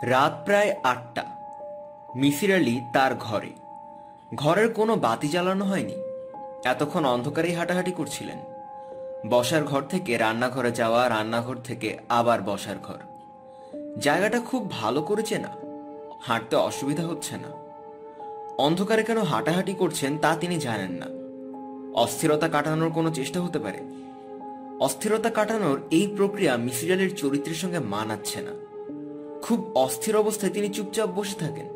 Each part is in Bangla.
রাত প্রায় ৮টা। মিসির আলি তার ঘরে। ঘরের কোনো বাতি জ্বালানো হয়নি। এতক্ষণ অন্ধকারেই হাঁটাহাঁটি করছিলেন। বসার ঘর থেকে রান্নাঘরে যাওয়া, রান্নাঘর থেকে আবার বসার ঘর। জায়গাটা খুব ভালো করেছে না, হাঁটতে অসুবিধা হচ্ছে না। অন্ধকারে কেন হাঁটাহাঁটি করছেন তা তিনি জানেন না। অস্থিরতা কাটানোর কোনো চেষ্টা হতে পারে। অস্থিরতা কাটানোর এই প্রক্রিয়া মিসির আলির চরিত্রের সঙ্গে মানাচ্ছে না। খুব অস্থির অবস্থায় তিনি চুপচাপ বসে থাকেন।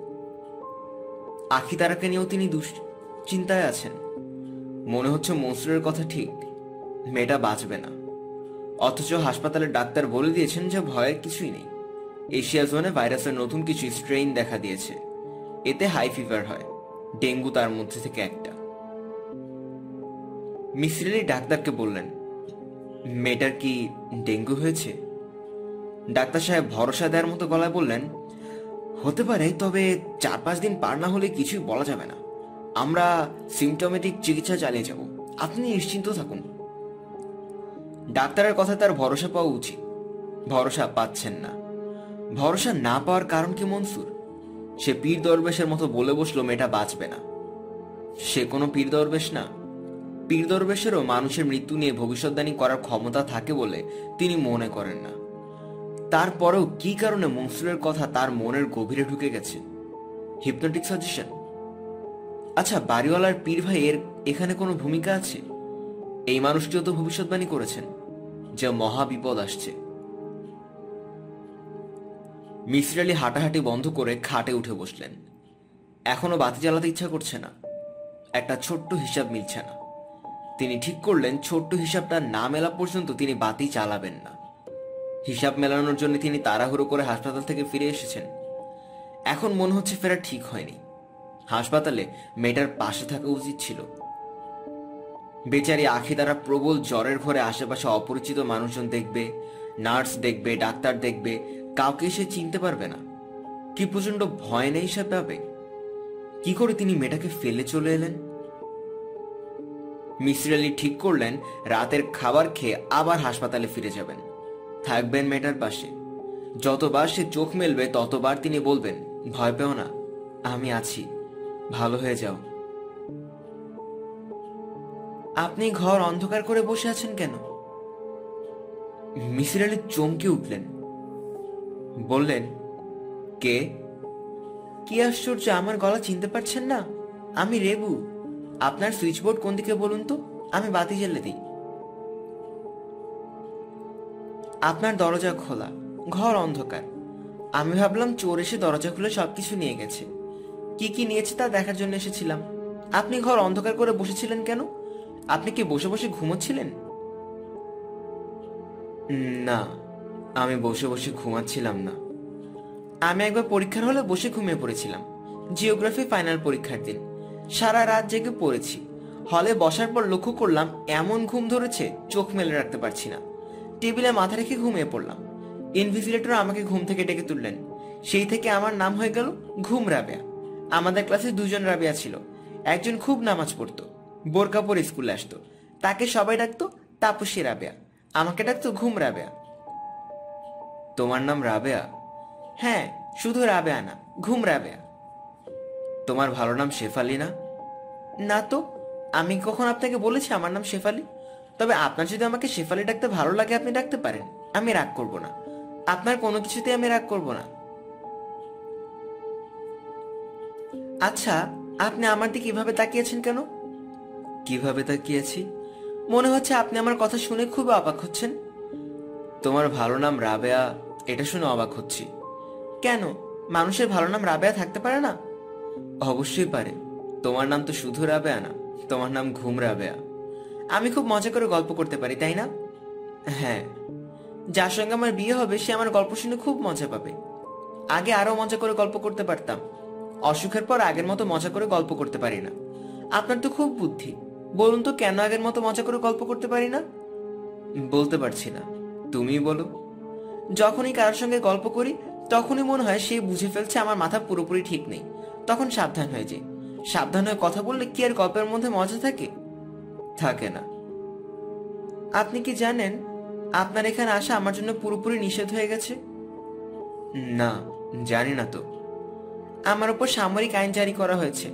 আখি তারাকে নিয়েও তিনি দুশ্চিন্তায় আছেন। মনে হচ্ছে মনসুরের কথা ঠিক, মেয়েটা বাঁচবে না। অথচ হাসপাতালের ডাক্তার বলে দিয়েছেন যে ভয়ের কিছুই নেই। এশিয়া জোনে ভাইরাসের নতুন কিছু স্ট্রেইন দেখা দিয়েছে। এতে হাই ফিভার হয়, ডেঙ্গু তার মধ্যে থেকে একটা। মিসির আলি ডাক্তারকে বললেন, মেয়েটার কি ডেঙ্গু হয়েছে? ডাক্তার সাহেব ভরসা দেওয়ার মতো গলায় বললেন, হতে পারে, তবে ৪-৫ দিন পার না হলে কিছুই বলা যাবে না। আমরা সিমটমেটিক চিকিৎসা চালিয়ে যাব, আপনি নিশ্চিন্ত থাকুন। ডাক্তারের কথা তার ভরসা পাওয়া উচিত। ভরসা পাচ্ছেন না। ভরসা না পাওয়ার কারণ কি মনসুর? সে পীর দরবেশের মতো বলে বসলো মেয়েটা বাঁচবে না। সে কোনো পীর দরবেশ না। পীর দরবেশেরও মানুষের মৃত্যু নিয়ে ভবিষ্যৎবাণী করার ক্ষমতা থাকে বলে তিনি মনে করেন না। তারপরেও কি কারণে মনসুরের কথা তার মনের গভীরে ঢুকে গেছে? Hypnotic suggestion? আচ্ছা, বাড়িওয়ালার পীর ভাই এর এখানে কোনো ভূমিকা আছে? এই মানুষটিও তো ভবিষ্যৎবাণী করেছেন যে মহা বিপদ আসছে। মিসির আলি হাঁটাহাঁটি বন্ধ করে খাটে উঠে বসলেন। এখনো বাতি জ্বালাতে ইচ্ছা করছে না। একটা ছোট্ট হিসাব মিলছে না। তিনি ঠিক করলেন ছোট্ট হিসাবটা না মেলা পর্যন্ত তিনি বাতি চালাবেন না। হিসাব মেলানোর জন্য তিনি তাড়াহুড়ো করে হাসপাতাল থেকে ফিরে এসেছেন। এখন মনে হচ্ছে ফেরা ঠিক হয়নি। হাসপাতালে মেয়েটার পাশে থাকা উচিত ছিল। বেচারি আখি দ্বারা প্রবল জ্বরের ঘরে আশেপাশে অপরিচিত মানুষজন দেখবে, নার্স দেখবে, ডাক্তার দেখবে, কাউকে সে চিনতে পারবে না। কি প্রচন্ড ভয় নেই সে পাবে। কি করে তিনি মেয়েটাকে ফেলে চলে এলেন? মিসির আলি ঠিক করলেন রাতের খাবার খেয়ে আবার হাসপাতালে ফিরে যাবেন, থাকবেন মেয়েটার পাশে। যতবার সে চোখ মেলবে ততবার তিনি বলবেন, ভয় পেও না, আমি আছি, ভালো হয়ে যাও। আপনি ঘর অন্ধকার করে বসে আছেন কেন? মিসির আলি চমকে উঠলেন। বললেন, কে? কি আশ্চর্য, আমার গলা চিনতে পারছেন না? আমি রেবু। আপনার সুইচবোর্ড কোন দিকে বলুন তো, আমি বাতি জ্বেলে দিই। আপনার দরজা খোলা, ঘর অন্ধকার। আমি ভাবলাম চোর এসে দরজা খুলে সবকিছু নিয়ে গেছে। কি কি নিয়েছে তা দেখার জন্য এসেছিলাম। আপনি ঘর অন্ধকার করে বসেছিলেন কেন? আপনি কি বসে বসে ঘুমোচ্ছিলেন? না, আমি বসে বসে ঘুমাচ্ছিলাম না। আমি একবার পরীক্ষার হলে বসে ঘুমিয়ে পড়েছিলাম। জিওগ্রাফি ফাইনাল পরীক্ষার দিন সারা রাত জেগে পড়েছি। হলে বসার পর লক্ষ্য করলাম এমন ঘুম ধরেছে চোখ মেলে রাখতে পারছি না। টেবিলে মাথা রেখে ঘুমিয়ে পড়লাম। ইনভিজিলেটর আমাকে ঘুম থেকে ডেকে তুললেন। সেই থেকে আমার নাম হয়ে গেল ঘুম রাবেয়া। আমাদের ক্লাসে 2জন রাবেয়া ছিল। একজন খুব নামাজ পড়তো, বোরকা পরে স্কুলে আসতো। তাকে সবাই ডাকতো তাপসী রাবেয়া। আমাকে ডাকতো ঘুম রাবেয়া। তোমার নাম রাবেয়া? হ্যাঁ, শুধু রাবেয়া না, ঘুম রাবেয়া। তোমার ভালো নাম শেফালি না? না তো, আমি কখন আপনাকে বলেছি আমার নাম শেফালি? তবে আপনার যদি আমাকে শেফালি ডাকতে ভালো লাগে আপনি ডাকতে পারেন, আমি রাগ করব না। আপনার কোনো কিছুতে আমি রাগ করব না। আচ্ছা, আপনি আমার দিকে কিভাবে তাকিয়েছেন কেন? কিভাবে তাকিয়েছি? মনে হচ্ছে আপনি আমার কথা শুনে খুব অবাক হচ্ছেন। তোমার ভালো নাম রাবেয়া এটা শুনে অবাক হচ্ছি। কেন, মানুষের ভালো নাম রাবেয়া থাকতে পারে না? অবশ্যই পারে। তোমার নাম তো শুধু রাবেয়া না, তোমার নাম ঘুম রাবেয়া। আমি খুব মজা করে গল্প করতে পারি, তাই না? হ্যাঁ, যার সঙ্গে আমার বিয়ে হবে সে আমার গল্প শুনে খুব মজা পাবে। আগে আরো মজা করে গল্প করতে পারতাম। অসুখের পর আগের মতো মজা করে গল্প করতে পারি না। আপনার তো খুব বুদ্ধি। বলুন তো কেন আগের মতো মজা করে গল্প করতে পারি না? বলতে পারছি না, তুমিই বলো। যখনই কারোর সঙ্গে গল্প করি তখনই মনে হয় সে বুঝে ফেলছে আমার মাথা পুরোপুরি ঠিক নেই। তখন সাবধান হয়ে যাই। সাবধান হয়ে কথা বললে কি আর গল্পের মধ্যে মজা থাকে? থাকে না। আপনি কি জানেন আপনার এখানে আসা আমার জন্য পুরোপুরি নিষেধ হয়ে গেছে? না, জানি না তো। আমার উপর সামরিক আইন জারি করা হয়েছে।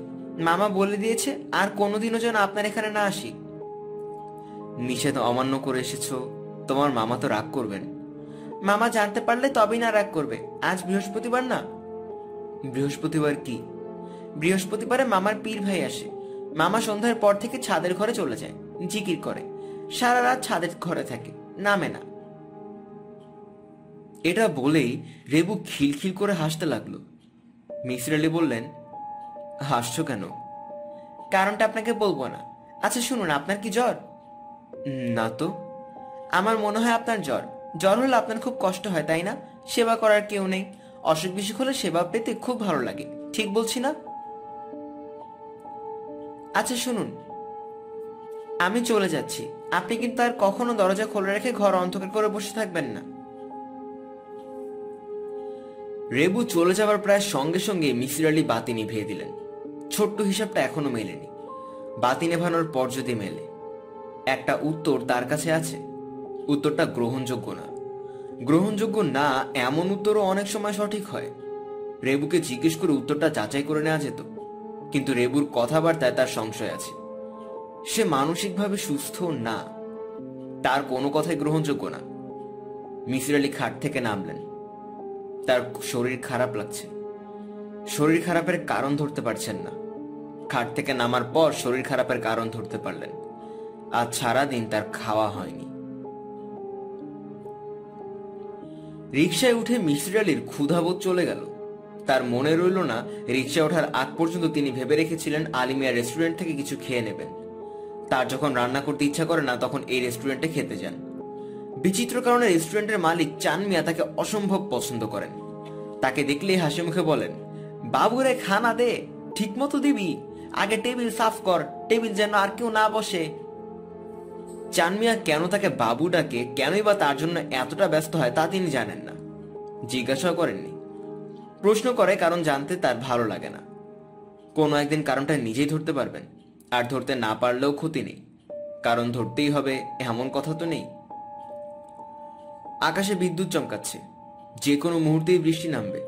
মামা বলে দিয়েছে আর কোনোদিনও যেন আপনার এখানে না আসি। নিষেধ অমান্য করে এসেছো, তোমার মামা তো রাগ করবেন। মামা জানতে পারলে তবেই না রাগ করবে। আজ বৃহস্পতিবার না? বৃহস্পতিবার কি? বৃহস্পতিবারে মামার পীর ভাই আসে। মামা সন্ধ্যার পর থেকে ছাদের ঘরে চলে যায়, জিকির করে। সারা রাত ছাদের ঘরে থাকে, নামে না। এটা বলেই রেবু খিলখিল করে হাসতে লাগলো। মিসির আলি বললেন, হাসছো কেন? কারণটা আপনাকে বলবো না। আচ্ছা শুনুন, আপনার কি জ্বর? না তো। আমার মনে হয় আপনার জ্বর। জ্বর হলে আপনার খুব কষ্ট হয়, তাই না? সেবা করার কেউ নেই। অসুখ বিসুখ হলে সেবা পেতে খুব ভালো লাগে, ঠিক বলছি না? আচ্ছা শুনুন, আমি চলে যাচ্ছি। আপনি কিন্তু আর কখনো দরজা খোলা রেখে ঘর অন্ধকার করে বসে থাকবেন না। রেবু চলে যাবার প্রায় সঙ্গে সঙ্গে মিসির আলি বাতি নিভিয়ে দিলেন। ছোট্ট হিসাবটা এখনো মেলেনি। বাতি নেভানোর পর যদি মেলে, একটা উত্তর তার কাছে আছে। উত্তরটা গ্রহণযোগ্য না। গ্রহণযোগ্য না এমন উত্তরও অনেক সময় সঠিক হয়। রেবুকে জিজ্ঞেস করে উত্তরটা যাচাই করে নেওয়া যেত, কিন্তু রেবুর কথাবার্তায় তার সংশয় আছে। সে মানসিকভাবে সুস্থ না, তার কোনো কথাই গ্রহণযোগ্য না। মিসির আলি খাট থেকে নামলেন। তার শরীর খারাপ লাগছে। শরীর খারাপের কারণ ধরতে পারছেন না। খাট থেকে নামার পর শরীর খারাপের কারণ ধরতে পারলেন। আজ সারাদিন তার খাওয়া হয়নি। রিকশায় উঠে মিসির আলির ক্ষুধাবোধ চলে গেল। তার মনে রইল না রিকশা ওঠার আগ পর্যন্ত তিনি ভেবে রেখেছিলেন আলিমিয়া রেস্টুরেন্ট থেকে কিছু খেয়ে নেবেন। তার যখন রান্না করতে ইচ্ছা করে না, তখন এই রেস্টুরেন্টে খেতে যান। বিচিত্র কারণে রেস্টুরেন্টের মালিক চান মিয়া তাকে অসম্ভব পছন্দ করেন। তাকে দেখলেই হাসি মুখে বলেন, বাবুরে খানা দে, ঠিক মতো দিবি, আগে টেবিল সাফ কর, টেবিল যেন আর কেউ না বসে। চান মিয়া কেন তাকে বাবু ডাকে, কেনই বা তার জন্য এতটা ব্যস্ত হয়, তা তিনি জানেন না। জিজ্ঞাসাও করেননি। প্রশ্ন করে কারণ জানতে তার ভালো লাগে না। কোনো একদিন কারণটা নিজেই ধরতে পারবেন, আর ধরতে না পারলেও ক্ষতি নেই। কারণ ধরতেই হবে এমন কথা তো নেই। আকাশে বিদ্যুৎ চমকাচ্ছে। যে কোনো মুহূর্তেই বৃষ্টি নামবে।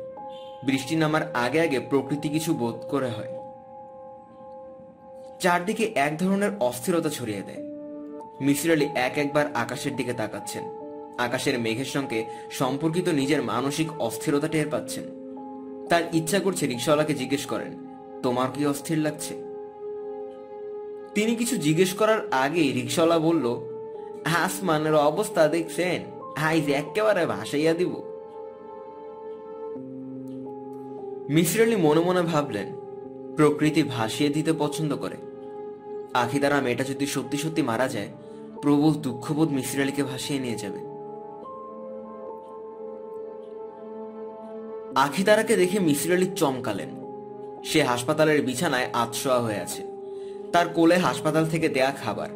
বৃষ্টি নামার আগে আগে প্রকৃতি কিছু বোধ করে হয়। চারদিকে এক ধরনের অস্থিরতা ছড়িয়ে দেয়। মিসির আলি একবার আকাশের দিকে তাকাচ্ছেন। আকাশের মেঘের সঙ্গে সম্পর্কিত নিজের মানসিক অস্থিরতা টের পাচ্ছেন। তার ইচ্ছা করছে রিকশাওয়ালাকে জিজ্ঞেস করেন, তোমার কি অস্থির লাগছে? তিনি কিছু জিজ্ঞেস করার আগেই রিকশাওয়ালা বলল, আসমানের অবস্থা দেখছেন, আইজ একেবারে ভাসাইয়া দিব। মিসির আলি মনে মনে ভাবলেন, প্রকৃতি ভাসিয়ে দিতে পছন্দ করে। আখিদারা মেয়েটা যদি সত্যি সত্যি মারা যায়, প্রবল দুঃখবোধ মিসির আলিকে ভাসিয়ে নিয়ে যাবে। আখিদারাকে দেখে মিসির আলি চমকালেন। সে হাসপাতালের বিছানায় আতশোয়া হয়ে আছে। তার কোলে হাসপাতাল থেকে দেয়া খাবার,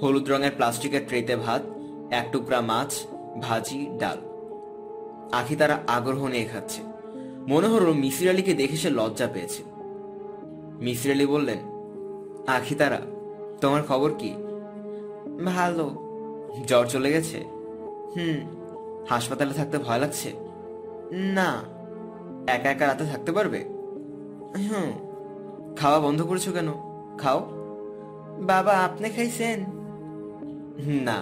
হলুদ রঙের প্লাস্টিকের ট্রেতে ভাত, এক টুকরা মাছ, ভাজি, ডাল। আখিদারা আগ্রহ নিয়ে খাচ্ছে। মনে হলো মিসির আলিকে দেখে সে লজ্জা পেয়েছে। মিসির আলি বললেন, আখিতারা, তোমার খবর কি? ভালো। জ্বর চলে গেছে? হাসপাতালে থাকতে ভয় লাগছে? না। একা একা রাতে থাকতে পারবে? খাওয়া বন্ধ করেছো কেন? খাও। বাবা, আপনি খাইছেন? না,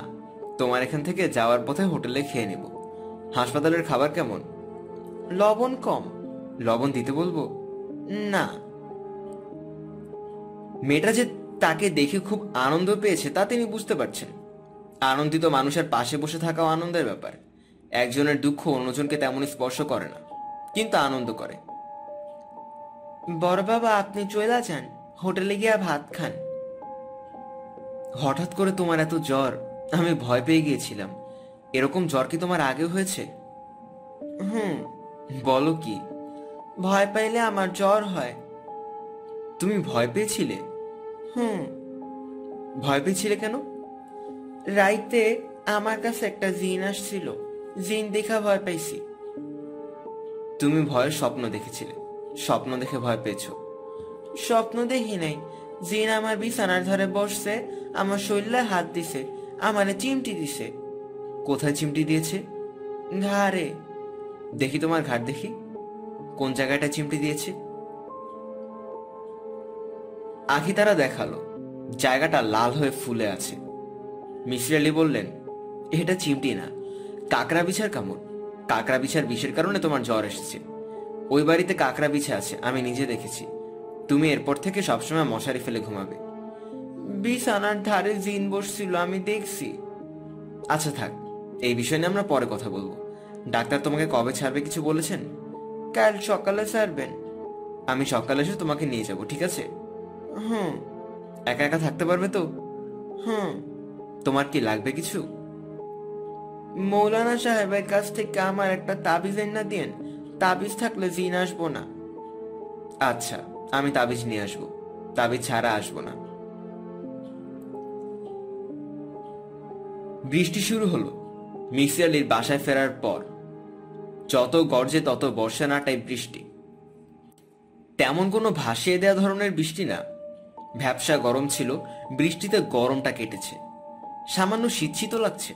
তোমার এখান থেকে যাওয়ার পথে হোটেলে খেয়ে নেব। হাসপাতালের খাবার কেমন? লবণ কম। লবণ দিতে বলবো? না। মেয়েটা যে তাকে দেখে খুব আনন্দ পেয়েছে তা তিনি বুঝতে পারছেন। আনন্দিত মানুষের পাশে বসে থাকাও আনন্দের ব্যাপার। একজনের দুঃখ অন্যজনকে তেমন স্পর্শ করে না, কিন্তু আনন্দ করে। বড় বাবা, আপনি চলে যান, হোটেলে গিয়ে ভাত খান। হঠাৎ করে তোমার এত জ্বর, আমি ভয় পেয়ে গিয়েছিলাম। এরকম জ্বর কি তোমার আগে হয়েছে? বলো কি? ভয় পাইলে আমার জ্বর হয়। তুমি ভয় পেয়েছিলে? ভয় পেয়েছিলে কেন? রাইতে আমার কাছে একটা জিন আসছিল, জিন দেখা ভয় পাইছি। তুমি ভয়ের স্বপ্ন দেখেছিলে, স্বপ্ন দেখে ভয় পেয়েছো? স্বপ্ন দেখি নাই। জিন আমার বিছানার ধারে বসছে, আমার শরীরে হাত দিছে, আমারে চিমটি দিছে। কোথায় চিমটি দিয়েছে? ঘাড়ে। দেখি তোমার ঘাট দেখি, কোন জায়গাটা চিমটি দিয়েছে। আখি তারা দেখালো জায়গাটা লাল হয়ে ফুলে আছে। মিসির আলি বললেন, এটা চিমটি না, কাকড়া বিছার কামড়। কাকড়া বিছার বিষের কারণে তোমার জ্বর এসেছে। ওই বাড়িতে কাকড়া বিছা আছে, আমি নিজে দেখেছি। তুমি এরপর থেকে সবসময় মশারি ফেলে ঘুমাবে। বিছানার ধারে জিন বসছিল, আমি দেখছি। আচ্ছা থাক, এই বিষয় নিয়ে আমরা পরে কথা বলবো। ডাক্তার তোমাকে কবে ছাড়বে কিছু বলেছেন? কাল সকালে ছাড়বেন। আমি সকালে এসে তোমাকে নিয়ে যাব, ঠিক আছে? হুম। একা একা থাকতে পারবে তো? হুম। তোমার কি লাগবে কিছু? মৌলানা সাহেবের কাছ থেকে আমার একটা তাবিজ এনে দিন। তাবিজ থাকলে জিন আসবো না। আচ্ছা, আমি তাবিজ নিয়ে আসবো। তাবিজ ছাড়া আসবো না। বৃষ্টি শুরু হলো মিসির আলির বাসায় ফেরার পর। যত গর্জে তত বর্ষা নাটায় বৃষ্টি। তেমন কোনো ভাসিয়ে দেওয়া ধরনের বৃষ্টি না। ভ্যাপসা গরম ছিল, বৃষ্টিতে গরমটা কেটেছে। সামান্য শীত লাগছে।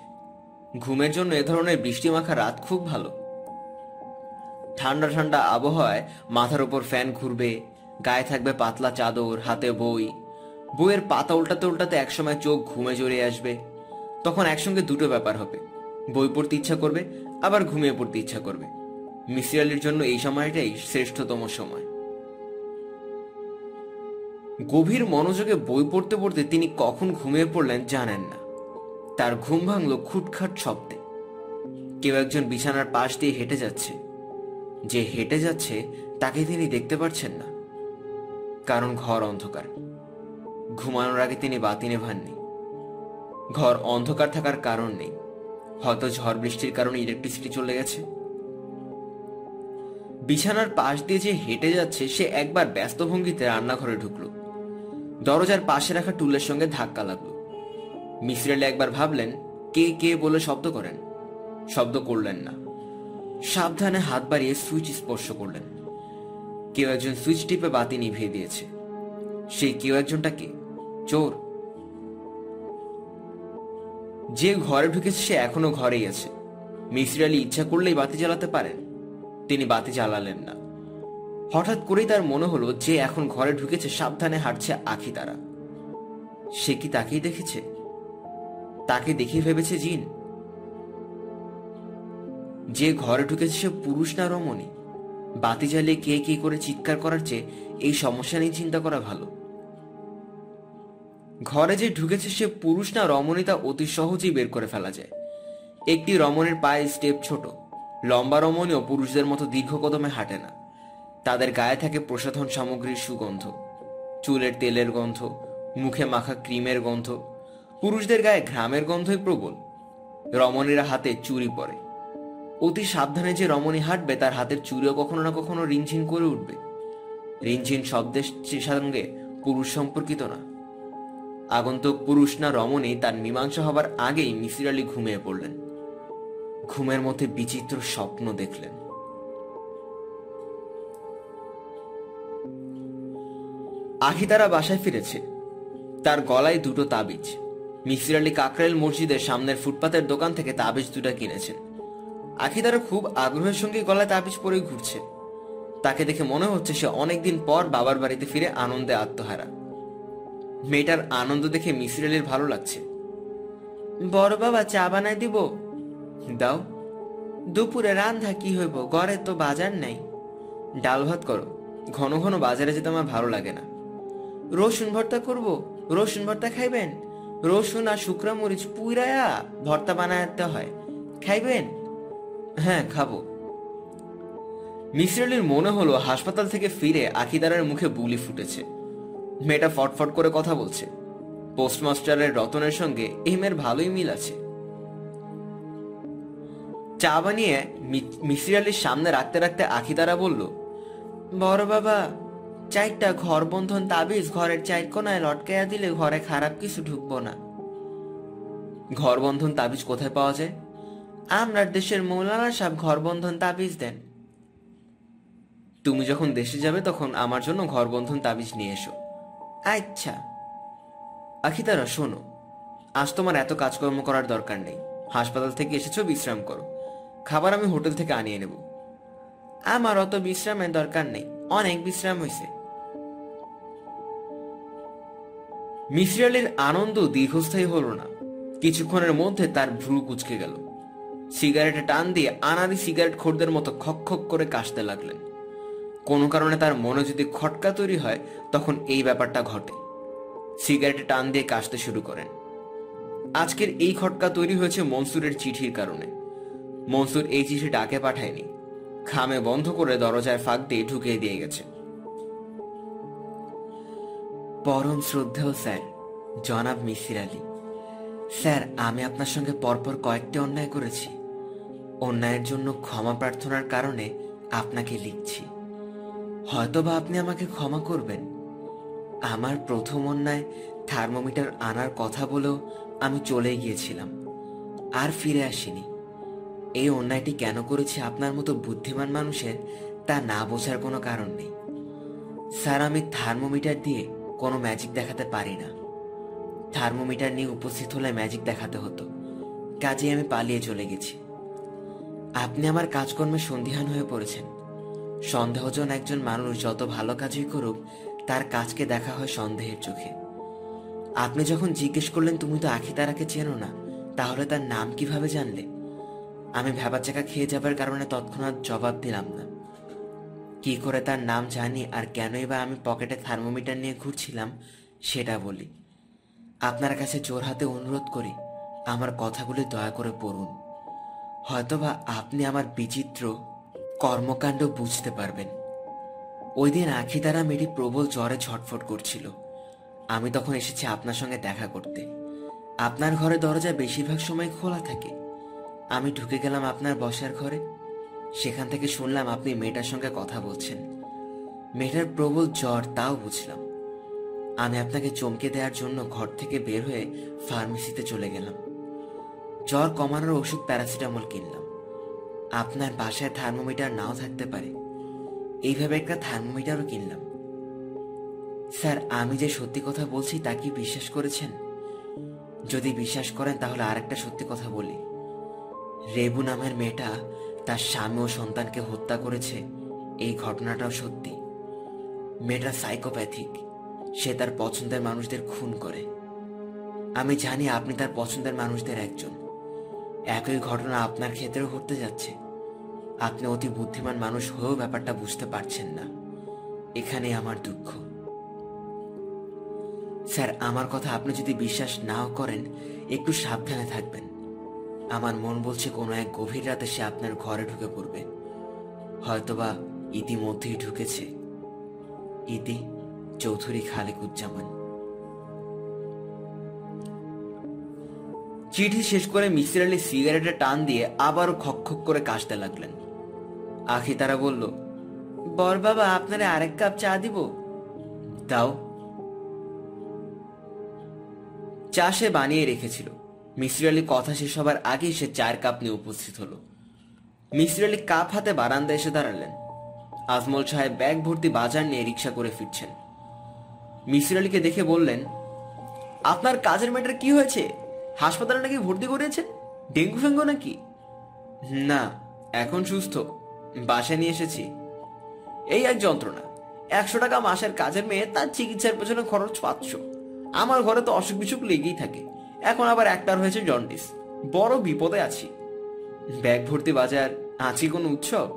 ঘুমের জন্য এ ধরনের বৃষ্টি মাখা রাত খুব ভালো। ঠান্ডা ঠান্ডা আবহাওয়ায় মাথার উপর ফ্যান ঘুরবে, গায়ে থাকবে পাতলা চাদর, হাতে বই। বইয়ের পাতা উল্টাতে উল্টাতে একসময় চোখ ঘুমে জড়িয়ে আসবে। তখন একসঙ্গে দুটো ব্যাপার হবে, বই পড়তে ইচ্ছা করবে, আবার ঘুমিয়ে পড়তে ইচ্ছা করবে। মিসির আলির জন্য এই সময়টাই শ্রেষ্ঠতম সময়। গভীর মনোযোগে বই পড়তে পড়তে তিনি কখন ঘুমিয়ে পড়লেন জানেন না। তার ঘুম ভাঙল খুটখাট শব্দে। কেউ একজন বিছানার পাশ দিয়ে হেঁটে যাচ্ছে। যে হেঁটে যাচ্ছে তাকে তিনি দেখতে পারছেন না, কারণ ঘর অন্ধকার। ঘুমানোর আগে তিনি বাতি নেভাননি। ঘর অন্ধকার থাকার কারণ নেই, হয়তো ঝড় বৃষ্টির কারণে ইলেকট্রিসিটি চলে গেছে। বিছানার পাশ দিয়ে যে হেঁটে যাচ্ছে সে একবার ব্যস্ত ভঙ্গিতে রান্নাঘরে ঢুকলো। দরজার পাশে রাখা টুলের সঙ্গে ধাক্কা লাগলো। মিসির আলি একবার ভাবলেন কে কে বলে শব্দ করেন, শব্দ করলেন না। সাবধানে হাত বাড়িয়ে সুইচ স্পর্শ করলেন। কেউ একজন সুইচ টিপে বাতি নিভিয়ে দিয়েছে। সেই কেউ একজনটা কে? চোর। যে ঘরে ঢুকেছে সে এখনো ঘরেই আছে। মিসির আলি ইচ্ছা করলেই বাতি জ্বালাতে পারেন। তিনি বাতি জ্বালালেন না। হঠাৎ করেই তার মনে হলো যে এখন ঘরে ঢুকেছে সাবধানে হাঁটছে আখি তারা। সে কি তাকেই দেখেছে? তাকে দেখে ভেবেছে জিন? যে ঘরে ঢুকেছে সে পুরুষ না রমণী? বাতি জ্বালিয়ে কে কে করে চিৎকার করার চেয়ে এই সমস্যা নিয়ে চিন্তা করা ভালো। ঘরে যে ঢুকেছে সে পুরুষ না রমণী তা অতি সহজেই বের করে ফেলা যায়। একটি রমণীর পায়ে স্টেপ ছোট। লম্বা রমণীও পুরুষদের মতো দীর্ঘ কদমে হাঁটে না। তাদের গায়ে থাকে প্রসাধন সামগ্রীর সুগন্ধ, চুলের তেলের গন্ধ, মুখে মাখা ক্রিমের গন্ধ। পুরুষদের গায়ে ঘ্রামের গন্ধই প্রবল। রমণীরা হাতে চুড়ি পরে। অতি সাবধানে যে রমণী হাঁটবে তার হাতের চুড়িও কখনো না কখনো রিনঝিন করে উঠবে। রিনঝিন শব্দের সঙ্গে পুরুষ সম্পর্কিত না। আগন্তুক পুরুষ না রমণী তার মীমাংসা হবার আগেই মিসির আলি ঘুমিয়ে পড়লেন। ঘুমের মধ্যে বিচিত্র স্বপ্ন দেখলেন। আখি তারা বাসায় ফিরেছে। তার গলায় দুটো তাবিজ। মিসির আলি কাকরাইল মসজিদের সামনের ফুটপাতের দোকান থেকে তাবিজ দুটা কিনেছেন। আখি তারা খুব আগ্রহের সঙ্গে গলায় তাবিজ পরে ঘুরছে। তাকে দেখে মনে হচ্ছে সে অনেকদিন পর বাবার বাড়িতে ফিরে আনন্দে আত্মহারা। মেয়েটার আনন্দ দেখে মিসির আলির ভালো লাগছে। বড় বাবা চা বানাই দিব? দাও। দুপুরে রান্ধা কি হইব, ঘরে তো বাজার নাই। ডাল ভাত করো, ঘন ঘন বাজারে যেতে আমার ভালো লাগে না। রসুন ভর্তা করব? রসুন ভর্তা খাইবেন? রসুন আর শুকনা মরিচ পুইরায়া ভর্তা বানাতে হয়, খাইবেন? হ্যাঁ খাবো। মিসির আলির মনে হলো হাসপাতাল থেকে ফিরে আখিদারের মুখে বুলি ফুটেছে। মেয়েটা ফটফট করে কথা বলছে। পোস্টমাস্টারের রতনের সঙ্গে এই মেয়ের ভালোই মিল আছে। চা বানিয়ে মিসির আলির সামনে রাখতে রাখতে আখিদারা বলল, বড় বাবা, চারটা ঘর বন্ধন তাবিজ ঘরের চার কোনায় লটকাইয়া দিলে ঘরে খারাপ কিছু ঢুকবো না। ঘর বন্ধন তাবিজ কোথায় পাওয়া যায়? আমরার দেশের মৌলানা সাহেব ঘর বন্ধন তাবিজ দেন। তুমি যখন দেশে যাবে তখন আমার জন্য ঘর বন্ধন তাবিজ নিয়ে এসো। আচ্ছা। আখিতারা শোনো, আজ তোমার এত কাজকর্ম করার দরকার নেই। হাসপাতাল থেকে এসেছো, বিশ্রাম করো। খাবার আমি হোটেল থেকে আনিয়ে নেব। আমার অত বিশ্রামের দরকার নেই, অনেক বিশ্রাম হয়েছে। মিসির আলির আনন্দ দীর্ঘস্থায়ী হলো না। কিছুক্ষণের মধ্যে তার ভ্রু কুঁচকে গেল। সিগারেটে টান দিয়ে আনাড়ি সিগারেট খোরদের মতো খক খক করে কাশতে লাগলেন। কোনো কারণে তার মনে যদি খটকা তৈরি হয় তখন এই ব্যাপারটা ঘটে। সিগারেটে টান দিয়ে কাশতে শুরু করেন। আজকের এই খটকা তৈরি হয়েছে মনসুরের চিঠির কারণে। মনসুর এই চিঠি ডাকে পাঠায়নি, খামে বন্ধ করে দরজায় ফাঁক দিয়ে ঢুকিয়ে দিয়ে গেছে। পরম শ্রদ্ধেয় স্যার, জনাব মিসির আলী। স্যার, আমি আপনার সঙ্গে পরপর কয়েকটি অন্যায় করেছি। অন্যায়ের জন্য ক্ষমা প্রার্থনার কারণে আপনাকে লিখছি। হয়তোবা আপনি আমাকে ক্ষমা করবেন। আমার প্রথম অন্যায় থার্মোমিটার আনার কথা বলেও আমি চলে গিয়েছিলাম, আর ফিরে আসিনি। এই অন্যায়টি কেন করেছি আপনার মতো বুদ্ধিমান মানুষের তা না বোঝার কোনো কারণ নেই। স্যার, আমি থার্মোমিটার দিয়ে কোনো ম্যাজিক দেখাতে পারি না। থার্মোমিটার নিয়ে উপস্থিত হলে ম্যাজিক দেখাতে হতো, কাজেই আমি পালিয়ে চলে গেছি। আপনি আমার কাজকর্মে সন্দিহান হয়ে পড়েছেন। সন্দেহজন একজন মানুষ যত ভালো কাজই করুক, তার কাজকে দেখা হয় সন্দেহের চোখে। আপনি যখন জিজ্ঞেস করলেন তুমি তো আখিতারাকে চেনো না, তাহলে তার নাম কিভাবে জানলে? আমি ভ্যাবাচাকা খেয়ে যাবার কারণে তৎক্ষণাৎ জবাব দিলাম না। কি করে তার নাম জানি আর কেনই বা আমি পকেটে থার্মোমিটার নিয়ে ঘুরছিলাম সেটা বলি। আপনার কাছে জোর হাতে অনুরোধ করি, আমার কথাগুলি দয়া করে পড়ুন। হয়তোবা আপনি আমার বিচিত্র কর্মকাণ্ড বুঝতে পারবেন। ওই দিন আখিতারা মেয়েটি প্রবল জ্বরে ছটফট করছিল। আমি তখন এসেছি আপনার সঙ্গে দেখা করতে। আপনার ঘরে দরজা বেশিরভাগ সময় খোলা থাকে। আমি ঢুকে গেলাম আপনার বসার ঘরে। সেখান থেকে শুনলাম আপনি মেয়েটার সঙ্গে কথা বলছেন। মেয়েটার প্রবল জ্বর, তাও বুঝলাম। আমি আপনাকে চমকে দেওয়ার জন্য ঘর থেকে বের হয়ে ফার্মেসিতে চলে গেলাম। জ্বর কমানোর ওষুধ প্যারাসিটামল কিনলাম। আপনার বাসায় থার্মোমিটার নাও থাকতে পারে, এইভাবে একটা থার্মোমিটারও কিনলাম। স্যার, আমি যে সত্যি কথা বলছি তা কি বিশ্বাস করেছেন? যদি বিশ্বাস করেন তাহলে আরেকটা সত্যি কথা বলি। রেবু নামের মেয়েটা তার স্বামী ও সন্তানকে হত্যা করেছে, এই ঘটনাটাও সত্যি। মেয়েটা সাইকোপ্যাথিক, সে তার পছন্দের মানুষদের খুন করে। আমি জানি আপনি তার পছন্দের মানুষদের একজন। একই ঘটনা আপনার ক্ষেত্রেও ঘটতে যাচ্ছে। আপনি অতি বুদ্ধিমান মানুষ হয়েও ব্যাপারটা বুঝতে পারছেন না। এখানে আমার দুঃখ। স্যার, আমার কথা আপনি যদি বিশ্বাস নাও করেন, একটু সাবধানে থাকবেন। আমার মন বলছে কোনো এক গভীর রাতে সে আপনার ঘরে ঢুকে পড়বে। হয়তোবা ইতিমধ্যেই ঢুকেছে। ইতি, চৌধুরী খালেকুজ্জামান। চিঠি শেষ করে মিসির আলী সিগারেটে টান দিয়ে আবারও খক খক করে কাশতে লাগলেন। আখিতারা বলল, বর বাবা, আপনারে আরেক কাপ চা দিব? দাও। চা সে বানিয়ে রেখেছিল। মিসির আলী কথা শেষ হবার আগেই সে চায়ের কাপ নিয়ে উপস্থিত হলো। মিসির আলী কাপ হাতে বারান্দায় এসে দাঁড়ালেন। আজমল সাহেব ব্যাগ ভর্তি বাজার নিয়ে রিক্সা করে ফিরছেন। মিসির আলীকে দেখে বললেন, আপনার কাজের মেয়েটার কি হয়েছে? হাসপাতালে নাকি ভর্তি করিয়েছেন? ডেঙ্গু ফেঙ্গু নাকি? না, এখন সুস্থ। বাসায় নিয়ে এসেছি। এই এক যন্ত্রণা। 100 টাকা মাসের কাজের মেয়ে, তার চিকিৎসার পেছনে খরচ 500। আমার ঘরে তো অসুখ বিসুখ লেগেই থাকে। এখন আবার একটার হয়েছে জন্ডিস। বড় বিপদে আছি। ব্যাগ ভর্তি বাজার, আছি কোনো উৎসব?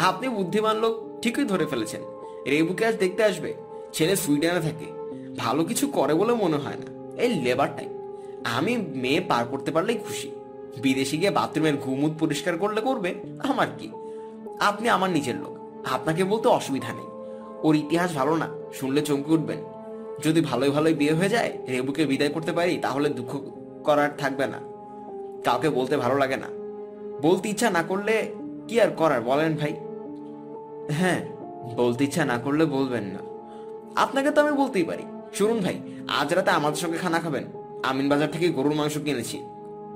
আপনি বুদ্ধিমান লোক, ঠিকই ধরে ফেলেছেন। রেবুকে আজ দেখতে আসবে। ছেলে সুইডেনে থাকে, ভালো কিছু করে বলে মনে হয় না। এই লেবারটাই। আমি মেয়ে পার করতে পারলেই খুশি। বিদেশে গিয়ে বাথরুমের ঘুমুত পরিষ্কার করলে করবে, আমার কি। আপনি আমার নিজের লোক, আপনাকে বলতে অসুবিধা নেই। ওর ইতিহাস ভালো না, শুনলে চমকে উঠবেন। যদি ভালোই ভালোই বিয়ে হয়ে যায়, রেবুকে বিদায় করতে পারি, তাহলে দুঃখ করার থাকবে না। কাউকে বলতে ভালো লাগে না। বলতে ইচ্ছা না করলে কি আর করার বলেন ভাই? হ্যাঁ, বলতে ইচ্ছা না করলে বলবেন না। আপনাকে তো আমি বলতেই পারি। শুনুন ভাই, আজ রাতে আমাদের সঙ্গে খানা খাবেন। আমিন বাজার থেকে গরুর মাংস কিনেছি।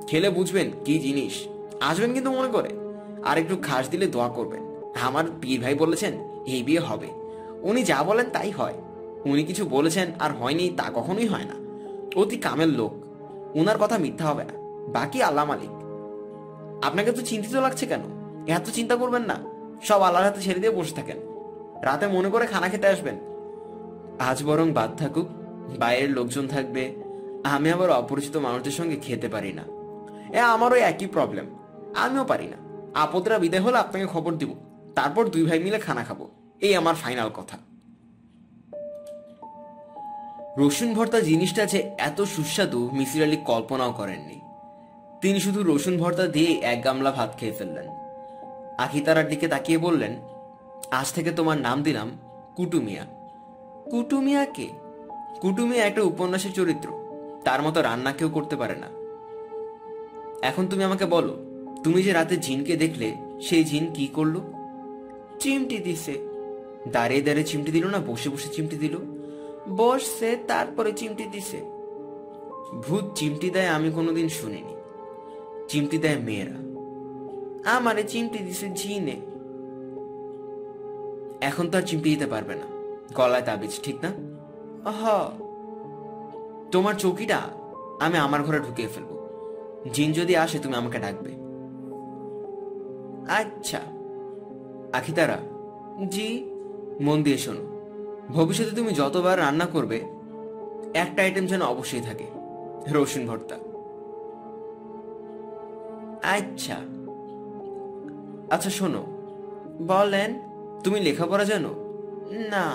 খেলে বুঝবেন কি জিনিস। আসবেন কিন্তু মনে করে। আর একটু খাস দিলে দোয়া করবেন। আমার পীর ভাই বলেছেন এই বিয়ে হবে। উনি যা বলেন তাই হয়। উনি কিছু বলেছেন আর হয়নি তা কখনোই হয় না। অতি কামের লোক, উনার কথা মিথ্যা হবে না। বাকি আল্লাহ মালিক। আপনাকে তো চিন্তিত লাগছে কেন? এত চিন্তা করবেন না। সব আল্লাহর হাতে ছেড়ে দিয়ে বসে থাকেন, রাতে মনে করে খানা খেতে আসবেন। আজ বরং বাদ থাকুক, বাইরের লোকজন থাকবে, আমি আবার অপরিচিত মানুষদের সঙ্গে খেতে পারি না। আমারও একই প্রবলেম, আমিও পারি না। আপদরা বিদায় হলে আপনাকে খবর দিব, তারপর দুই ভাই মিলে খানা খাবো, এই আমার ফাইনাল কথা। রসুন ভর্তা জিনিসটা যে এত সুস্বাদু মিসির আলী কল্পনাও করেননি। তিনি শুধু রসুন ভর্তা দিয়ে এক গামলা ভাত খেয়ে ফেললেন। আখিতারার দিকে তাকিয়ে বললেন, আজ থেকে তোমার নাম দিলাম কুটুমিয়া। কুটুমিয়া কে? কুটুমিয়া একটা উপন্যাসের চরিত্র, তার মতো রান্না কেউ করতে পারে না। এখন তুমি আমাকে বলো, তুমি যে রাতে জিনকে দেখলে, সেই জিন কি করলো? চিমটি দিছে। দাঁড়িয়ে দাঁড়িয়ে চিমটি দিল না বসে বসে চিমটি দিল? বসছে, তারপরে চিমটি দিছে। ভূত চিমটি দেয় আমি কোনোদিন শুনিনি, চিমটি দেয় মেয়েরা। আমারে চিমটি দিছে জিনে। এখন তো আর চিমটি দিতে পারবে না, গলায় তাবিজ, ঠিক না? হ। তোমার চৌকিটা আমি আমার ঘরে ঢুকিয়ে ফেলবো, জিন যদি আসে তুমি আমাকে ডাকবে। আচ্ছা। আখিতারা। জি। মন দিয়ে শোনো, ভবিষ্যতে তুমি যতবার রান্না করবে একটা আইটেম যেন অবশ্যই থাকে, রসুন ভর্তা। আচ্ছা। আচ্ছা শোনো। বলেন। তুমি লেখাপড়া জানো? না।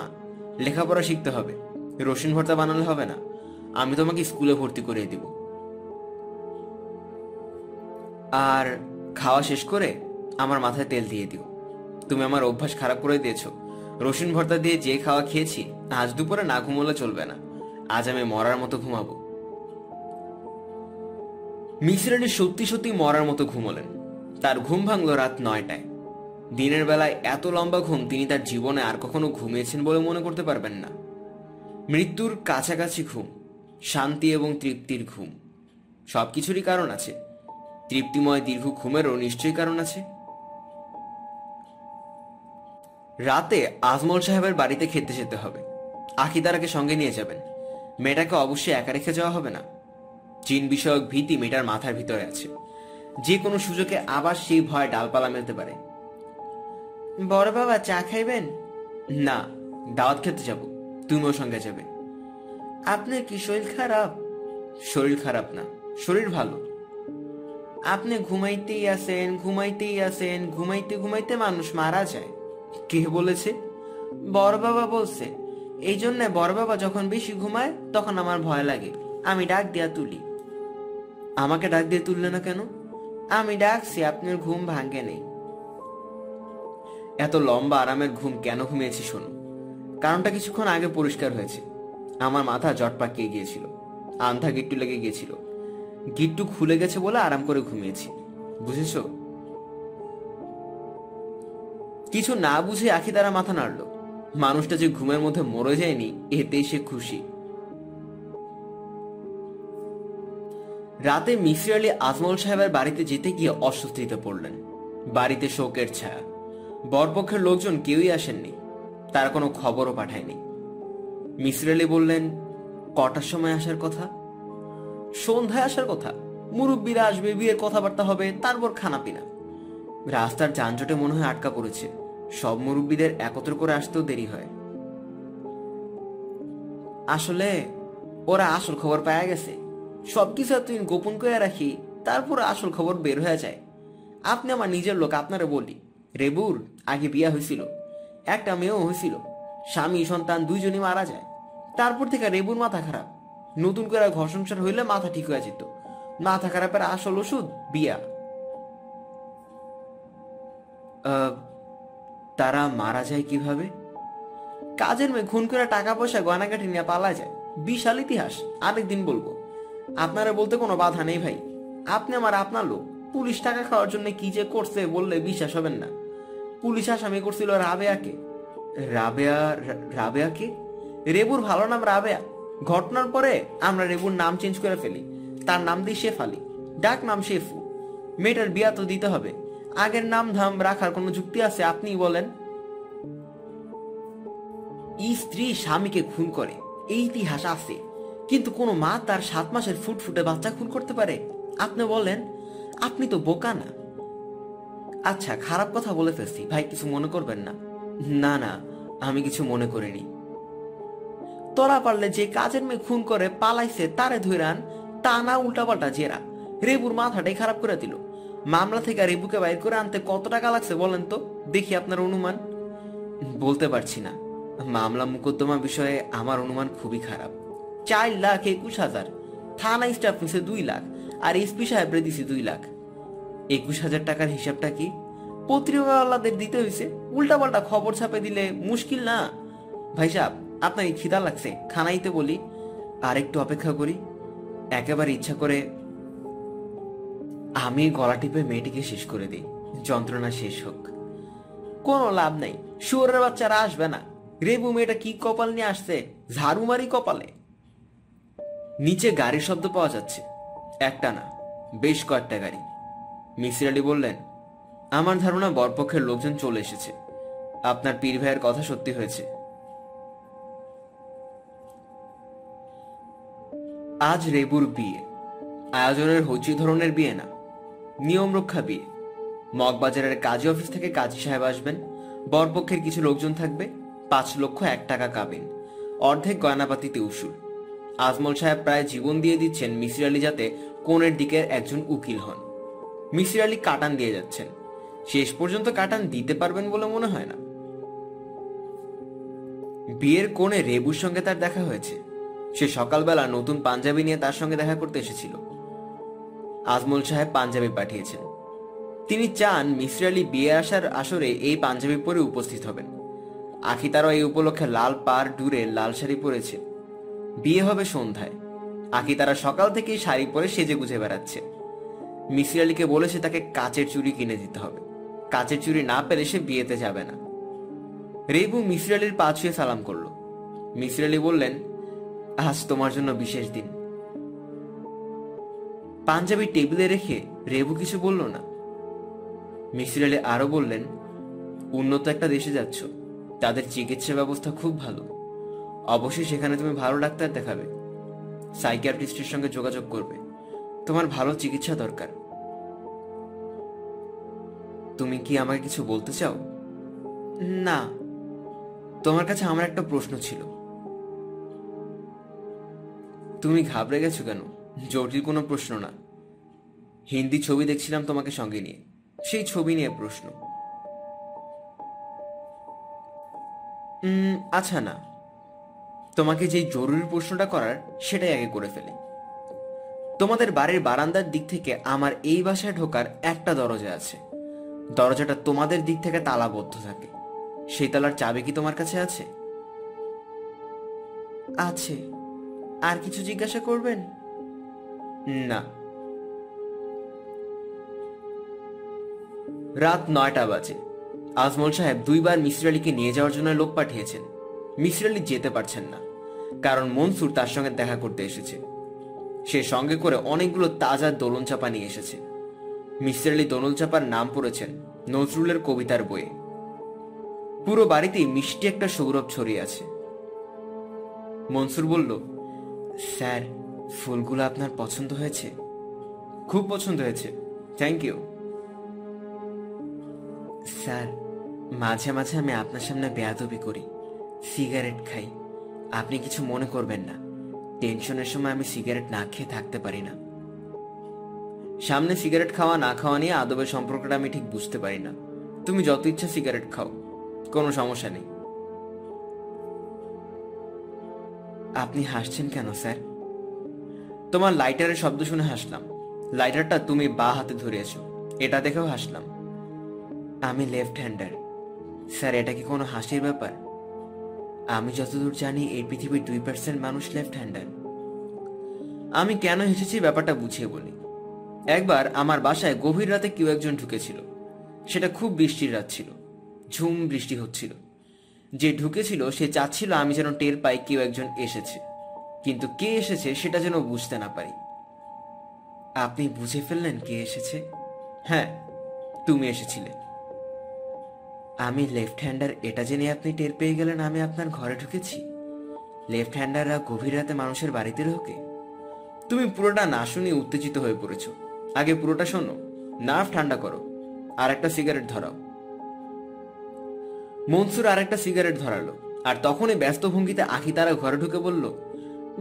লেখাপড়া শিখতে হবে, রসুন ভর্তা বানালে হবে না। আমি তোমাকে স্কুলে ভর্তি করে দিব। আর খাওয়া শেষ করে আমার মাথায় তেল দিয়ে দিও। তুমি আমার অভ্যাস খারাপ করে দিয়েছো, রসুন ভর্তা দিয়ে যে খাওয়া খেয়েছি, আজ দুপুরে না ঘুমোলে চলবে না। আজ আমি মরার মতো ঘুমাবো। মিসির আলী সত্যি সত্যি মরার মতো ঘুমোলেন। তার ঘুম ভাঙল রাত 9টায়। দিনের বেলায় এত লম্বা ঘুম তিনি তার জীবনে আর কখনো ঘুমিয়েছেন বলে মনে করতে পারবেন না। মৃত্যুর কাছাকাছি ঘুম, শান্তি এবং তৃপ্তির ঘুম। সবকিছুরই কারণ আছে, তৃপ্তিময় দীর্ঘ ঘুমেরও নিশ্চয়ই কারণ আছে। রাতে আজমল সাহেবের বাড়িতে খেতে যেতে হবে। আখিতারাকে সঙ্গে নিয়ে যাবেন, মেয়েটাকে অবশ্যই একা রেখে যাওয়া হবে না। জিন বিষয়ক ভীতি মেয়েটার মাথার ভিতরে আছে, যে কোনো সুযোগে আবার সেই ভয় ডালপালা মেলতে পারে। বড় বাবা চা খাইবেন? না, দাওয়াত খেতে যাব, তুমিও সঙ্গে যাবে। আপনার কি শরীর খারাপ? শরীর খারাপ না, শরীর ভালো। আপনি ঘুমাইতেই আছেন, ঘুমাইতেই আছেন, ঘুমাইতে ঘুমাইতে মানুষ মারা যায়। কে বলেছে? বড় বাবা বলছে। এই জন্য বড় বাবা যখন বেশি ঘুমায় তখন আমার ভয় লাগে, আমি ডাক দিয়া তুলি। আমাকে ডাক দিয়ে তুললে না কেন? আমি ডাকছি, আপনার ঘুম ভাঙ্গে নেই। এত লম্বা আরামের ঘুম কেন ঘুমিয়েছি শোনো। কারণটা কিছুক্ষণ আগে পরিষ্কার হয়েছে। আমার মাথা জট পাকিয়ে গিয়েছিল, আন্ধা গিট্টু লেগে গিয়েছিল। গিট্টু খুলে গেছে বলে আরাম করে ঘুমিয়েছি, বুঝেছ? কিছু না বুঝে আখিতারা মাথা নাড়ল। মানুষটা যে ঘুমের মধ্যে মরে যায়নি এতেই সে খুশি। রাতে মিসির আলী আজমল সাহেবের বাড়িতে যেতে গিয়ে অস্বস্তিতে পড়লেন। বাড়িতে শোকের ছায়া, বরপক্ষের লোকজন কেউই আসেননি, তারা কোনো খবরও পাঠায়নি। মিসির আলী বললেন, কটার সময় আসার কথা? সন্ধ্যায় আসার কথা। মুরব্বীরা আসবে, বিয়ের কথাবার্তা হবে, তারপর খানা পিনা। রাস্তার যানজটে মনে হয় আটকা পড়েছে, সব মুরব্বীদের একত্র করে আসতেও দেরি হয়। আসলে ওরা আসল খবর পাওয়া গেছে, সবকিছু এতদিন গোপন করে রাখি, তারপর আসল খবর বের হয়ে যায়। আপনি আমার নিজের লোক, আপনারা বলি, রেবুর আগে বিয়া হয়েছিল, একটা মেয়েও হয়েছিল, স্বামী সন্তান দুইজনই মারা যায়। তারপর থেকে রেবুর মাথা খারাপ, নতুন করে ঘর সংসার হইলে মাথা ঠিক হয়ে যেত। মাথা খারাপের আসল ওষুধ বিয়া। তারা মারা যায় কিভাবে? কাজের মেয়ে খুন করে টাকা পয়সা গয়নাগাটি নিয়ে পালা যায়, বিশাল ইতিহাস, আরেকদিন বলবো। আপনারা বলতে কোনো বাধা নেই ভাই, আপনি আমার আপনার লোক। পুলিশ টাকা খাওয়ার জন্য কি যে করছে বললে বিশ্বাস হবেন না। পুলিশ আসামি করছিল রাবেয়াকে। রাবেয়াকে? রেবুর ভালো নাম রাবেয়া। ঘটনার পরে আমরা রেবুর নাম চেঞ্জ করে ফেলি, তার নাম দিই শেফালি, ডাক নাম শেফু। মেয়েটার বিয়া তো দিতে হবে, আগের নাম ধাম রাখার কোনো যুক্তি আছে আপনি বলেন? স্ত্রী স্বামীকে খুন করে এই ইতিহাস আছে, কিন্তু কোন মা তার 7 মাসের ফুটফুটে বাচ্চা খুন করতে পারে? আপনি বলেন, আপনি তো বোকা না? আচ্ছা, খারাপ কথা বলে ফেলছি ভাই, কিছু মনে করবেন না। না না, আমি কিছু মনে করিনি। তোরা পারলে যে কাজের মেয়ে খুন করে পালাইছে তারে ধইরান, তা না উল্টাপাল্টা জেরা। রেবুর মাথাটাই খারাপ করে দিল। মামলা থেকে রেবুকে বাইর করে আনতে কত টাকা লাগছে বলেন তো, দেখি আপনার অনুমান। বলতে পারছি না, মামলা মোকদ্দমা বিষয়ে আমার অনুমান খুবই খারাপ। 4,21,000, থানা স্টাফ নিছে 2 লাখ, আর এসপি সাহেবরে দিছি 2 লাখ। 21,000 টাকার হিসাবটা কি পত্রিকাওয়ালাদের দিতে হয়েছে? উল্টাপাল্টা খবর ছাপে দিলে মুশকিল না? ভাই সাহেব, আপনার খিদা লাগছে, খানাইতে বলি? আর একটু অপেক্ষা করি? একেবারে ইচ্ছা করে আমি গলা টিপে মেয়েটিকে শেষ করে দিই, যন্ত্রণা শেষ হোক। কোনো লাভ নাই, শুয়োরের বাচ্চারা আসবে না। রেবু মেয়েটা কি কপাল নিয়ে আসছে, ঝাড়ুমারি কপালে। নিচে গাড়ির শব্দ পাওয়া যাচ্ছে, একটা না বেশ কয়েকটা গাড়ি। মিসির আলী বললেন, আমার ধারণা বরপক্ষের লোকজন চলে এসেছে। আপনার পীর ভাইয়ের কথা সত্যি হয়েছে। আজ রেবুর বিয়ে। আয়োজনের হইচই ধরনের বিয়ে না, নিয়ম রক্ষা বিয়ে। মগবাজারের কাজী অফিস থেকে কাজী সাহেব আসবেন, বরপক্ষের কিছু লোকজন থাকবে, 5,01,000 কাবিন, অর্ধেক গয়নাপাতিতে উসুল। আজমল সাহেব প্রায় জীবন দিয়ে দিচ্ছেন মিসির আলী যাতে কোণের দিকের একজন উকিল হন। মিসির আলী কাটান দিয়ে যাচ্ছেন, শেষ পর্যন্ত কাটান দিতে পারবেন বলে মনে হয় না। বিয়ের কোণে রেবুর সঙ্গে তার দেখা হয়েছে। সে সকালবেলা নতুন পাঞ্জাবি নিয়ে তার সঙ্গে দেখা করতে এসেছিল। আজমল সাহেব পাঞ্জাবি পাঠিয়েছেন। তিনি চান মিসির আলী বিয়ে আসার আসরে এই পাঞ্জাবি পরে উপস্থিত হবেন। আখি তারও এই উপলক্ষে লাল পাড় ডুরে লাল শাড়ি পরেছে। বিয়ে হবে সন্ধ্যায়। আখি তারা সকাল থেকেই শাড়ি পরে সেজে গুজে বেড়াচ্ছে। মিসির আলীকে বলেছে তাকে কাচের চুড়ি কিনে দিতে হবে, কাচের চুড়ি না পেলে সে বিয়েতে যাবে না। রেবু মিসির আলীর পা ছুঁয়ে সালাম করল। মিসির আলী বললেন, আজ তোমার জন্য বিশেষ দিন। পাঞ্জাবি টেবিলে রেখে রেবু কিছু বলল না। মিসির আলী আরো বললেন, উন্নত একটা দেশে যাচ্ছ, তাদের চিকিৎসা ব্যবস্থা খুব ভালো। অবশ্যই সেখানে তুমি ভালো ডাক্তার দেখাবে, সাইকিয়াট্রিস্টের সঙ্গে যোগাযোগ করবে। তোমার ভালো চিকিৎসা দরকার। তুমি কি আমাকে কিছু বলতে চাও? না, তোমার কাছে আমার একটা প্রশ্ন ছিল। তুমি ঘাবড়ে গেছো কেন? জটিল কোনো প্রশ্ন না। হিন্দি ছবি দেখছিলাম তোমাকে সঙ্গে নিয়ে, সেই ছবি নিয়ে প্রশ্ন। আচ্ছা না, তোমাকে যেই জরুরি প্রশ্নটা করার সেটাই আগে করে ফেলি। তোমাদের বাড়ির বারান্দার দিক থেকে আমার এই বাসায় ঢোকার একটা দরজা আছে। দরজাটা তোমাদের দিক থেকে তালাবদ্ধ থাকে। সেই তালার চাবি কি তোমার কাছে আছে? আছে। আর কিছু জিজ্ঞাসা করবেন? না। রাত 9টা বাজে। আজমল সাহেব 2বার মিসির আলীকে নিয়ে যাওয়ার জন্য লোক পাঠিয়েছেন। মিসির আলী যেতে পারছেন না, কারণ মনসুর তার সঙ্গে দেখা করতে এসেছে। সে সঙ্গে করে অনেকগুলো তাজা দোলন চাপা নিয়ে এসেছে। মিসির আলী দোলন চাপার নাম পড়েছেন নজরুলের কবিতার বইয়ে। পুরো বাড়িতেই মিষ্টি একটা সৌরভ ছড়িয়ে আছে। মনসুর বলল, স্যার, ফুলগুলো আপনার পছন্দ হয়েছে? খুব পছন্দ হয়েছে, থ্যাংক ইউ। স্যার, মাঝে মাঝে আমি আপনার সামনে বেয়াদবি করি, সিগারেট খাই। আপনি কিছু মনে করবেন না, টেনশনের সময় আমি সিগারেট না খেয়ে থাকতে পারি না। সামনে সিগারেট খাওয়া না খাওয়া নিয়ে আদবের সম্পর্কটা আমি ঠিক বুঝতে পারি না। তুমি যত ইচ্ছা সিগারেট খাও, কোনো সমস্যা নেই। আপনি হাসছেন কেন স্যার? তোমার লাইটারের শব্দ শুনে হাসলাম। লাইটারটা তুমি বা হাতে ধরিয়েছো, এটা দেখেও হাসলাম। আমি লেফট হ্যান্ডার স্যার, এটা কি কোনো হাসির ব্যাপার? আমি যতদূর জানি এই পৃথিবীর 2% মানুষ লেফট হ্যান্ডার। আমি কেন হেসেছি ব্যাপারটা বুঝিয়ে বলি। একবার আমার বাসায় গভীর রাতে কেউ একজন ঢুকেছিল। সেটা খুব বৃষ্টির রাত ছিল, ঝুম বৃষ্টি হচ্ছিল। যে ঢুকেছিল সে চাচ্ছিল আমি যেন টের পাই কেউ একজন এসেছে, কিন্তু কে এসেছে সেটা যেন বুঝতে না পারি। আপনি বুঝে ফেললেন কে এসেছে? হ্যাঁ, তুমি এসেছিলে। আমি লেফট হ্যান্ডার এটা জেনে আপনি টের পেয়ে গেলেন আমি আপনার ঘরে ঢুকেছি? লেফট হ্যান্ডাররা গভীর রাতে মানুষের বাড়িতে ঢোকে? তুমি পুরোটা না শুনে উত্তেজিত হয়ে পড়েছ। আগে পুরোটা শোনো, নার্ভ ঠান্ডা করো। আর একটা সিগারেট ধরাও। মনসুর আর একটা সিগারেট ধরালো, আর তখনই ব্যস্ত ভঙ্গিতে আখি তারা ঘরে ঢুকে বলল,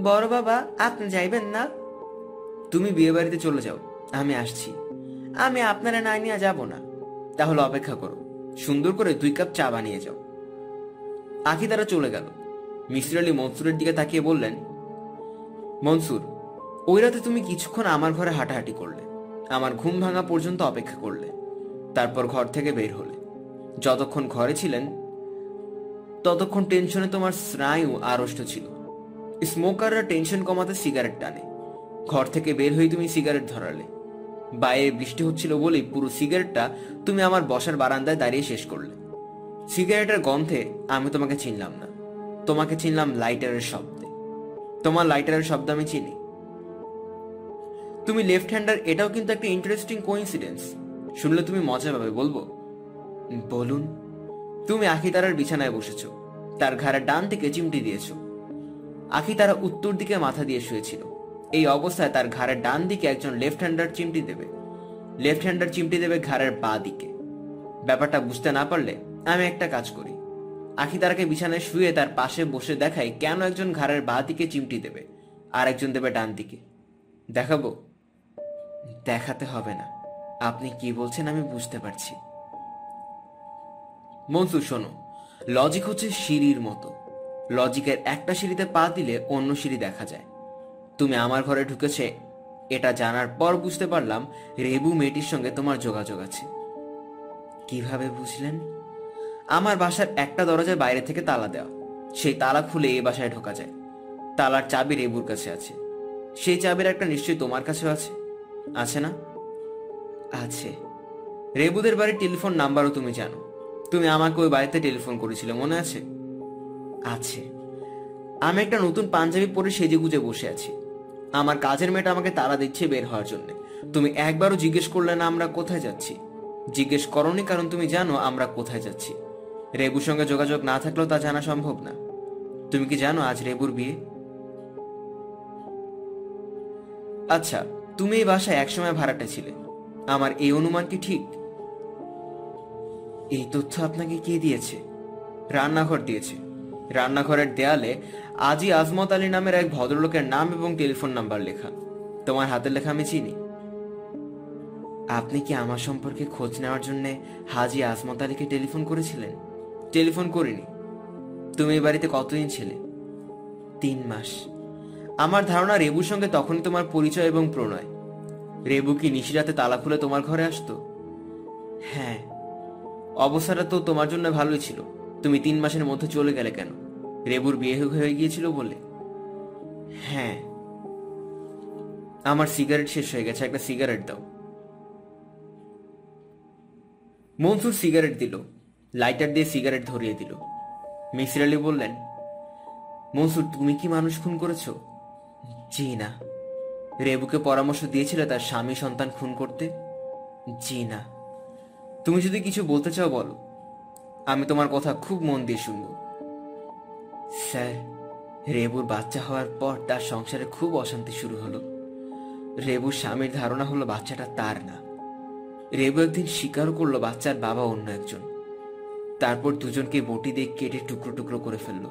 বড় বাবা, আপনি যাইবেন না? তুমি বিয়ে বাড়িতে চলে যাও, আমি আসছি। আমি আপনারা না নিয়ে যাব না। তাহলে অপেক্ষা করো, সুন্দর করে 2 কাপ চা বানিয়ে যাও। আখি তারা চলে গেল। মিসির আলী মনসুরের দিকে তাকিয়ে বললেন, মনসুর, ওই রাতে তুমি কিছুক্ষণ আমার ঘরে হাঁটাহাঁটি করলে, আমার ঘুম ভাঙা পর্যন্ত অপেক্ষা করলে, তারপর ঘর থেকে বের হলে। যতক্ষণ ঘরে ছিলেন ততক্ষণ টেনশনে তোমার স্নায়ু আড়ষ্ট ছিল। স্মোকাররা টেনশন কমাতে সিগারেট টানে। ঘর থেকে বের হয়ে তুমি সিগারেট ধরালে। বাইরে বৃষ্টি হচ্ছিল বলেই পুরো সিগারেটটা তুমি আমার বসার বারান্দায় দাঁড়িয়ে শেষ করলে। সিগারেটের গন্ধে আমি তোমাকে চিনলাম না, তোমাকে চিনলাম লাইটারের শব্দে। তোমার লাইটারের শব্দ আমি চিনি। তুমি লেফট হ্যান্ডার, এটাও কিন্তু একটা ইন্টারেস্টিং কোইন্সিডেন্স। শুনলে তুমি মজা পাবে, বলবো? বলুন। তুমি আখি তারার বিছানায় বসেছ, তার ঘাড়ে ডান দিকে চিমটি দিয়েছ। আখি তারা উত্তর দিকে মাথা দিয়ে শুয়েছিল। এই অবস্থায় তার ঘাড়ের ডান দিকে একজন লেফট হ্যান্ডার চিমটি দেবে। লেফট হ্যান্ডার চিমটি দেবে ঘাড়ের বাঁ দিকে। ব্যাপারটা বুঝতে না পারলে আমি একটা কাজ করি, আখি তারাকে বিছানায় শুয়ে তার পাশে বসে দেখাই কেন একজন ঘাড়ের বাঁ দিকে চিমটি দেবে আর একজন দেবে ডান দিকে। দেখাবো? দেখাতে হবে না, আপনি কি বলছেন আমি বুঝতে পারছি। মনসুর, শোনো, লজিক হচ্ছে সিঁড়ির মতো। লজিকের একটা সিঁড়িতে পা দিলে অন্য সিঁড়ি দেখা যায়। তুমি আমার ঘরে ঢুকেছে এটা জানার পর বুঝতে পারলাম রেবু মেয়েটির সঙ্গে তোমার যোগাযোগ আছে। কিভাবে বুঝলেন? আমার বাসার একটা দরজায় বাইরে থেকে তালা দেওয়া, সেই তালা খুলে এই বাসায় ঢোকা যায়। তালার চাবি রেবুর কাছে আছে, সেই চাবির একটা নিশ্চয়ই তোমার কাছেও আছে, আছে না? আছে। রেবুদের বাড়ির টেলিফোন নাম্বারও তুমি জানো। তুমি আমাকে ওই বাড়িতে টেলিফোন করেছিলে, মনে আছে? আছে। আমি একটা নতুন পাঞ্জাবি পরে সেজে গুজে বসে আছি। আমার কাজের মেয়েটা আমাকে তাড়া দিচ্ছে বের হওয়ার জন্য। তুমি একবারও জিজ্ঞেস করলে না আমরা কোথায় যাচ্ছি। জিজ্ঞেস করনি কারণ তুমি জানো আমরা কোথায় যাচ্ছি। রেবুর সঙ্গে যোগাযোগ না থাকলেও তা জানা সম্ভব না। তুমি কি জানো আজ রেবুর বিয়ে? আচ্ছা, তুমি এই বাসায় একসময় ভাড়াটে ছিলে, আমার এই অনুমান কি ঠিক? এই তথ্য আপনাকে কে দিয়েছে? রান্নাঘর দিয়েছে। রান্নাঘরের দেয়ালে আজি আজমত আলী নামের এক ভদ্রলোকের নাম এবং টেলিফোন নাম্বার লেখা। তোমার হাতের লেখা আমি চিনি। আপনি কি আমার সম্পর্কে খোঁজ নেওয়ার জন্য হাজি আজমত আলীকে টেলিফোন করেছিলেন? টেলিফোন করিনি। তুমি এই বাড়িতে কতদিন ছিলে? 3 মাস। আমার ধারণা রেবুর সঙ্গে তখনই তোমার পরিচয় এবং প্রণয়। রেবু কি নিশিরাতে তালা খুলে তোমার ঘরে আসতো? হ্যাঁ। অবস্থাটা তো তোমার জন্য ভালোই ছিল। তুমি 3 মাসের মধ্যে চলে গেলে কেন? রেবুর বিয়ে হয়ে গিয়েছিল বলে? হ্যাঁ। আমার সিগারেট শেষ হয়ে গেছে, একটা সিগারেট দাও। মনসুর সিগারেট দিল, লাইটার দিয়ে সিগারেট ধরিয়ে দিল। মিসির আলী বললেন, মনসুর, তুমি কি মানুষ খুন করেছো? জি না। রেবুকে পরামর্শ দিয়েছিলে তার স্বামী সন্তান খুন করতে? জি না। তুমি যদি কিছু বলতে চাও বলো, আমি তোমার কথা খুব মন দিয়ে শুনব। স্যার, রেবুর বাচ্চা হওয়ার পর তার সংসারে খুব অশান্তি শুরু হলো। রেবুর স্বামীর ধারণা হলো বাচ্চাটা তার না। রেবু একদিন স্বীকারও করলো বাচ্চার বাবা অন্য একজন। তারপর দুজনকে বটি দিয়ে কেটে টুকরো টুকরো করে ফেলল।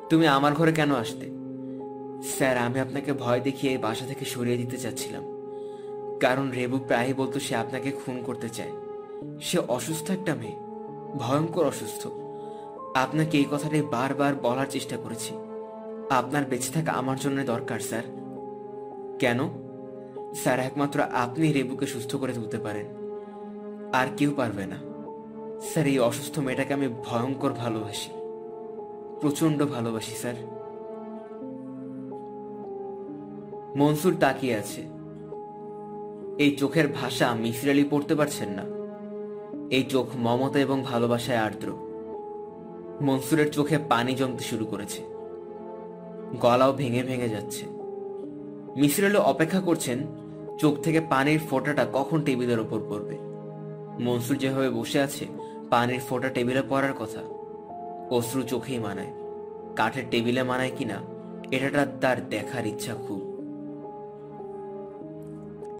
তুমি আমার ঘরে কেন আসতে? স্যার, আমি আপনাকে ভয় দেখিয়ে এই বাসা থেকে সরিয়ে দিতে চাচ্ছিলাম। কারণ রেবু প্রায়ই বলতো সে আপনাকে খুন করতে চায়। সে অসুস্থ একটা মেয়ে, ভয়ঙ্কর অসুস্থ। আপনাকে এই কথাটাই বারবার বলার চেষ্টা করেছি। আপনার বেঁচে থাকা আমার জন্য দরকার স্যার। কেন? স্যার, একমাত্র আপনি রেবুকে সুস্থ করে তুলতে পারেন, আর কেউ পারবে না। স্যার, এই অসুস্থ মেয়েটাকে আমি ভয়ঙ্কর ভালোবাসি, প্রচন্ড ভালোবাসি স্যার। মনসুর তাকিয়ে আছে। এই চোখের ভাষা মিসির আলী পড়তে পারছেন না। এই চোখ মমতা এবং ভালোবাসায় আর্দ্র। মনসুরের চোখে পানি জমতে শুরু করেছে, গলাও ভেঙে ভেঙে যাচ্ছে। মিসির আলী অপেক্ষা করছেন চোখ থেকে পানির ফোঁটাটা কখন টেবিলের ওপর পড়বে। মনসুর যেভাবে বসে আছে, পানির ফোঁটা টেবিলে পড়ার কথা। অশ্রু চোখেই মানায়, কাঠের টেবিলে মানায় কিনা এটা তার দেখার ইচ্ছা খুব।